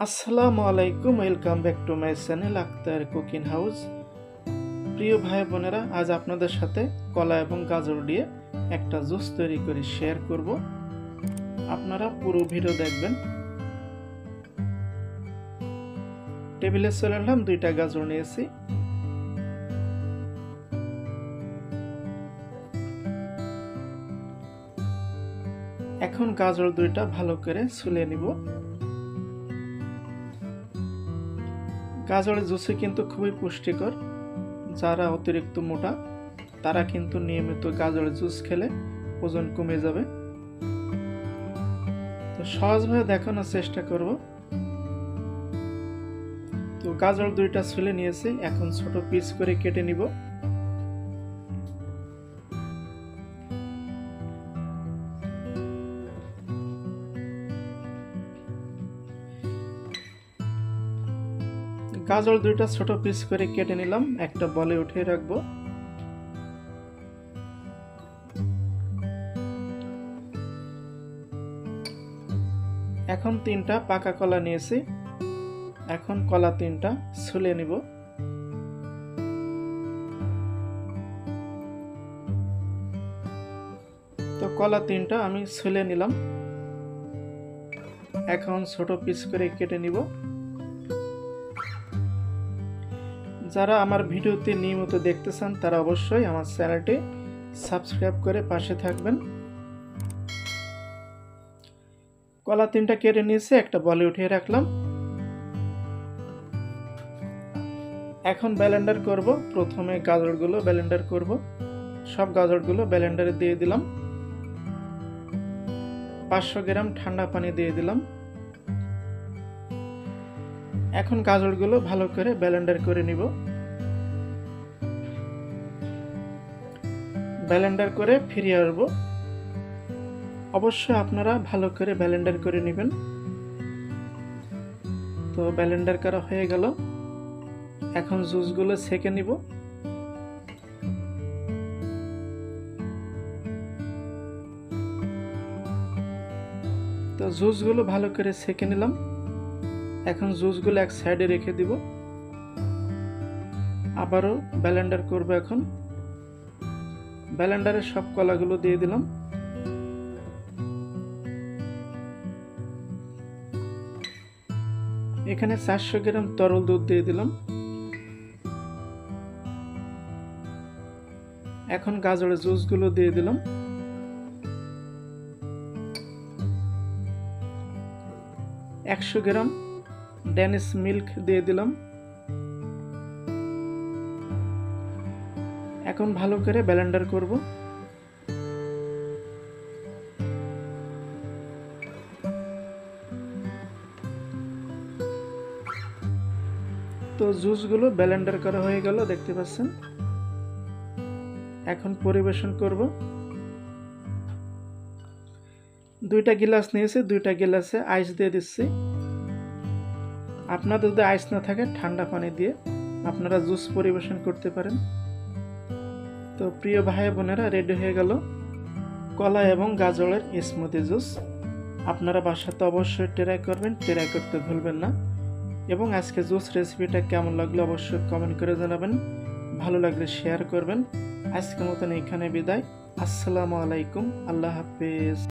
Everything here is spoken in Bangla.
আসসালামু আলাইকুম, welcome back to my channel Akhtar cooking house. প্রিয় ভাই বোনেরা, আজ আপনাদের সাথে কলা এবং গাজর দিয়ে একটা জুস তৈরি করে শেয়ার করব। আপনারা পুরো ভিডিও দেখবেন। টেবিলে চলে এলাম, 2টা গাজর নিয়েছি। এখন গাজর 2টা ভালো করে ছুলে নিব। গাজরের জুসে কিন্তু খুবই পুষ্টিকর। যারা অতিরিক্ত মোটা তারা কিন্তু নিয়মিত গাজরের জুস খেলে ওজন কমে যাবে। তো সহজভাবে দেখানোর চেষ্টা করব। তো গাজর 2টা ছুলে নিয়েছি, এখন ছোট পিস করে কেটে নিব। গাজর 2টা ছোট পিস করে কেটে নিলাম, একটা বলে উঠিয়ে রাখবো। এখন 3টা পাকা কলা নিয়েছি, এখন কলা 3টা ছুলে নিব। তো কলা 3টা আমি ছুলে নিলাম, এখন ছোট পিস করে কেটে নিব। যারা আমার ভিডিওতে নিয়মিত দেখতে চান তারা অবশ্যই আমার চ্যানেলটি সাবস্ক্রাইব করে পাশে থাকবেন। কলা 3টা কেটে নিয়েছি, একটা বলে উঠিয়ে রাখলাম। এখন ব্লেন্ডার করব। প্রথমে গাজরগুলো ব্লেন্ডার করব। সব গাজরগুলো ব্লেন্ডারে দিয়ে দিলাম। 500 গ্রাম ঠান্ডা পানি দিয়ে দিলাম। এখন গাজরগুলো ভালো করে ব্লেন্ডার করে নিব। ব্লেন্ডার করে ফিরিয়ে আসব। অবশ্যই আপনারা ভালো করে ব্লেন্ডার করে নেবেন। তো ব্লেন্ডার করা হয়ে গেল, এখন জুসগুলো ছেঁকে নিব। তো জুসগুলো ভালো করে ছেঁকে নিলাম, এখন জুসগুলো এক সাইডে রেখে দিব। আবারও ব্লেন্ডার করব। এখন ব্লেন্ডারে সব কলাগুলো দিয়ে দিলাম। এখানে 400 গ্রাম তরল দুধ দিয়ে দিলাম। এখন গাজরের জুসগুলো দিয়ে দিলাম। একশো গ্রাম ড্যানিশ মিল্ক দিয়ে দিলাম। এখন ভালো করে ব্লেন্ডার করব। তো জুসগুলো ব্লেন্ডার করা হয়ে গেল, দেখতে পাচ্ছেন। এখন পরিবেশন করব। 2টা গ্লাস নিয়েছি, 2টা গ্লাসে আইস দিয়ে দিচ্ছি। আপনাদের যদি আইস না থাকে ঠান্ডা পানি দিয়ে আপনারা জুস পরিবেশন করতে পারেন। তো প্রিয় ভাই বোনেরা, রেডি হয়ে গেল কলা এবং গাজরের স্মুদি জুস। আপনারা বাসাতে অবশ্যই ট্রাই করবেন, ট্রাই করতে ভুলবেন না। এবং আজকে জুস রেসিপিটা কেমন লাগলো অবশ্যই কমেন্ট করে জানাবেন। ভালো লাগলে শেয়ার করবেন। আজকের মতন এখানে বিদায়। আসসালামু আলাইকুম, আল্লাহ হাফেজ।